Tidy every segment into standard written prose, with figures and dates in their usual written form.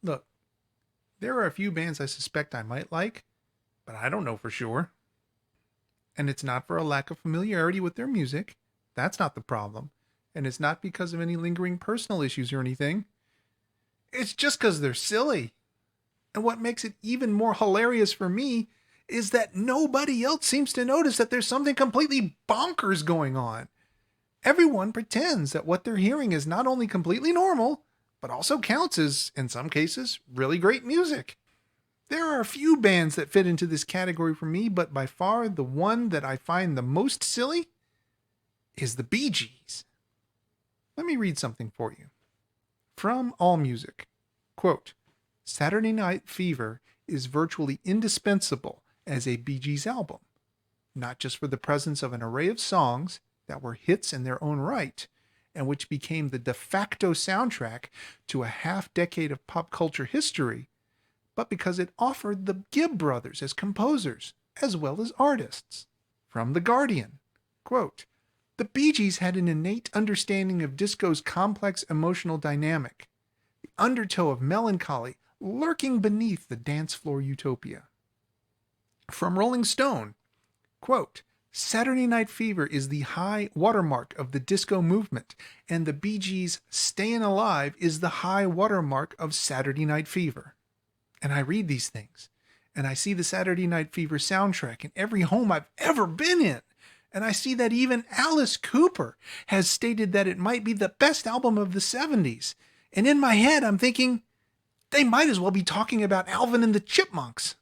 Look, there are a few bands I suspect I might like, but I don't know for sure. And it's not for a lack of familiarity with their music. That's not the problem. And it's not because of any lingering personal issues or anything. It's just because they're silly. And what makes it even more hilarious for me is that nobody else seems to notice that there's something completely bonkers going on. Everyone pretends that what they're hearing is not only completely normal, but also counts as, in some cases, really great music. There are a few bands that fit into this category for me, but by far the one that I find the most silly is the Bee Gees. Let me read something for you. From AllMusic, quote, Saturday Night Fever is virtually indispensable as a Bee Gees album, not just for the presence of an array of songs that were hits in their own right, and which became the de facto soundtrack to a half-decade of pop culture history, but because it offered the Gibb brothers as composers, as well as artists. From The Guardian, quote, the Bee Gees had an innate understanding of disco's complex emotional dynamic, the undertow of melancholy lurking beneath the dance floor utopia. From Rolling Stone, quote, Saturday Night Fever is the high watermark of the disco movement, and the Bee Gees' Stayin' Alive is the high watermark of Saturday Night Fever. And I read these things, and I see the Saturday Night Fever soundtrack in every home I've ever been in. And I see that even Alice Cooper has stated that it might be the best album of the 70s. And in my head, I'm thinking, they might as well be talking about Alvin and the Chipmunks.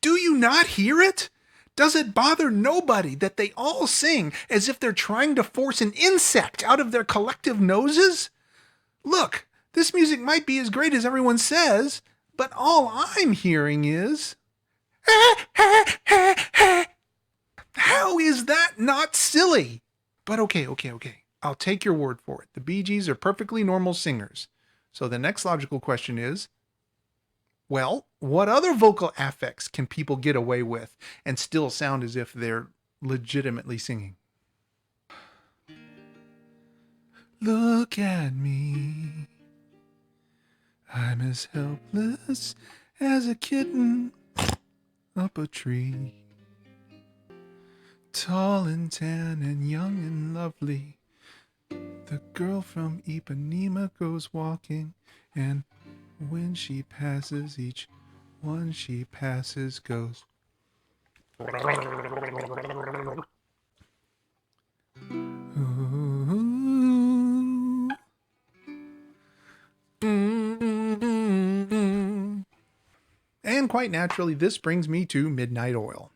Do you not hear it? Does it bother nobody that they all sing as if they're trying to force an insect out of their collective noses? Look, this music might be as great as everyone says, but all I'm hearing is... How is that not silly? But okay. I'll take your word for it. The Bee Gees are perfectly normal singers. So the next logical question is, well, what other vocal affects can people get away with and still sound as if they're legitimately singing? Look at me. I'm as helpless as a kitten up a tree. Tall and tan and young and lovely, the girl from Ipanema goes walking, and when she passes, each one she passes goes. Ooh. And quite naturally, this brings me to Midnight Oil.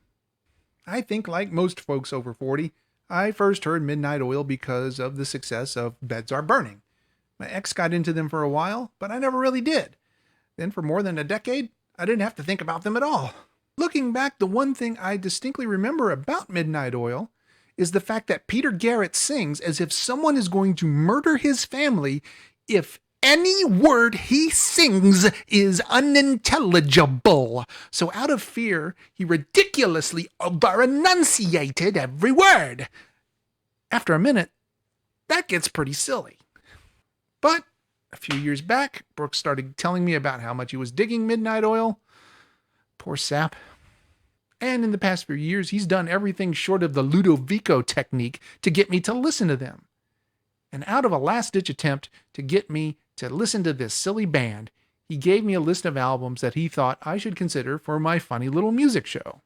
I think, like most folks over 40, I first heard Midnight Oil because of the success of Beds Are Burning. My ex got into them for a while, but I never really did. Then for more than a decade, I didn't have to think about them at all. Looking back, the one thing I distinctly remember about Midnight Oil is the fact that Peter Garrett sings as if someone is going to murder his family if any word he sings is unintelligible. So out of fear, he ridiculously over-enunciated every word. After a minute, that gets pretty silly. But a few years back, Brooks started telling me about how much he was digging Midnight Oil. Poor sap. And in the past few years, he's done everything short of the Ludovico technique to get me to listen to them. And out of a last-ditch attempt to get me to listen to this silly band, he gave me a list of albums that he thought I should consider for my funny little music show.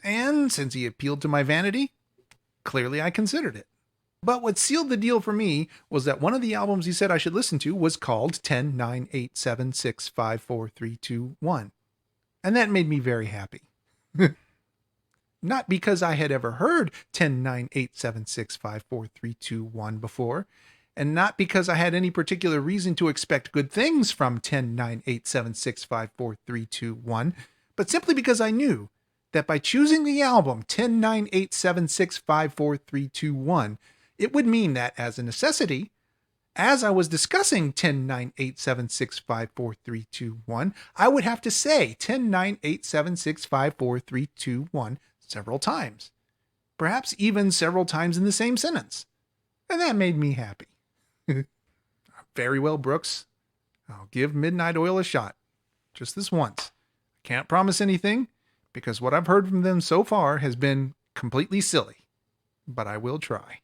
And since he appealed to my vanity, clearly I considered it. But what sealed the deal for me was that one of the albums he said I should listen to was called 10, 9, 8, 7, 6, 5, 4, 3, 2, 1. And that made me very happy. Not because I had ever heard 10, 9, 8, 7, 6, 5, 4, 3, 2, 1 before, and not because I had any particular reason to expect good things from 10, 9, 8, 7, 6, 5, 4, 3, 2, 1, but simply because I knew that by choosing the album 10, 9, 8, 7, 6, 5, 4, 3, 2, 1, it would mean that, as a necessity, as I was discussing 10, 9, 8, 7, 6, 5, 4, 3, 2, 1, I would have to say 10, 9, 8, 7, 6, 5, 4, 3, 2, 1 several times. Perhaps even several times in the same sentence. And that made me happy. Very well, Brooks. I'll give Midnight Oil a shot. Just this once. Can't promise anything, because what I've heard from them so far has been completely silly. But I will try.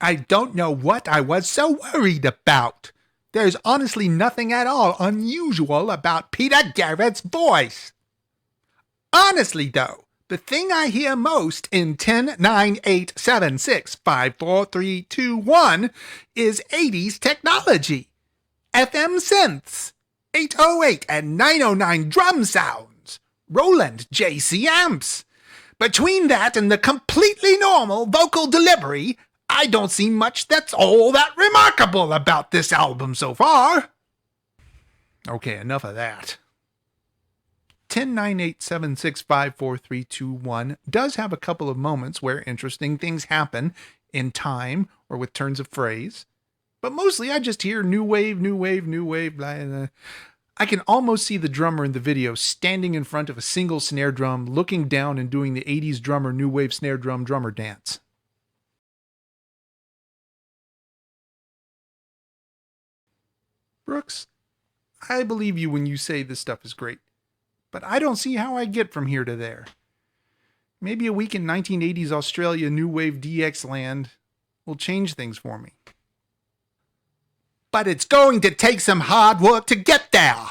I don't know what I was so worried about. There's honestly nothing at all unusual about Peter Garrett's voice. Honestly, though, the thing I hear most in 10, 9, 8, 7, 6, 5, 4, 3, 2, 1 is 80s technology. FM synths, 808 and 909 drum sounds, Roland JC amps. Between that and the completely normal vocal delivery, I don't see much that's all that remarkable about this album so far. Okay, enough of that. 10-9-8-7-6-5-4-3-2-1 does have a couple of moments where interesting things happen in time or with turns of phrase. But mostly I just hear new wave, new wave, new wave, blah, blah. I can almost see the drummer in the video standing in front of a single snare drum, looking down and doing the 80s drummer, new wave snare drum drummer dance. Brooks, I believe you when you say this stuff is great, but I don't see how I get from here to there. Maybe a week in 1980s Australia New Wave DX land will change things for me. But it's going to take some hard work to get there.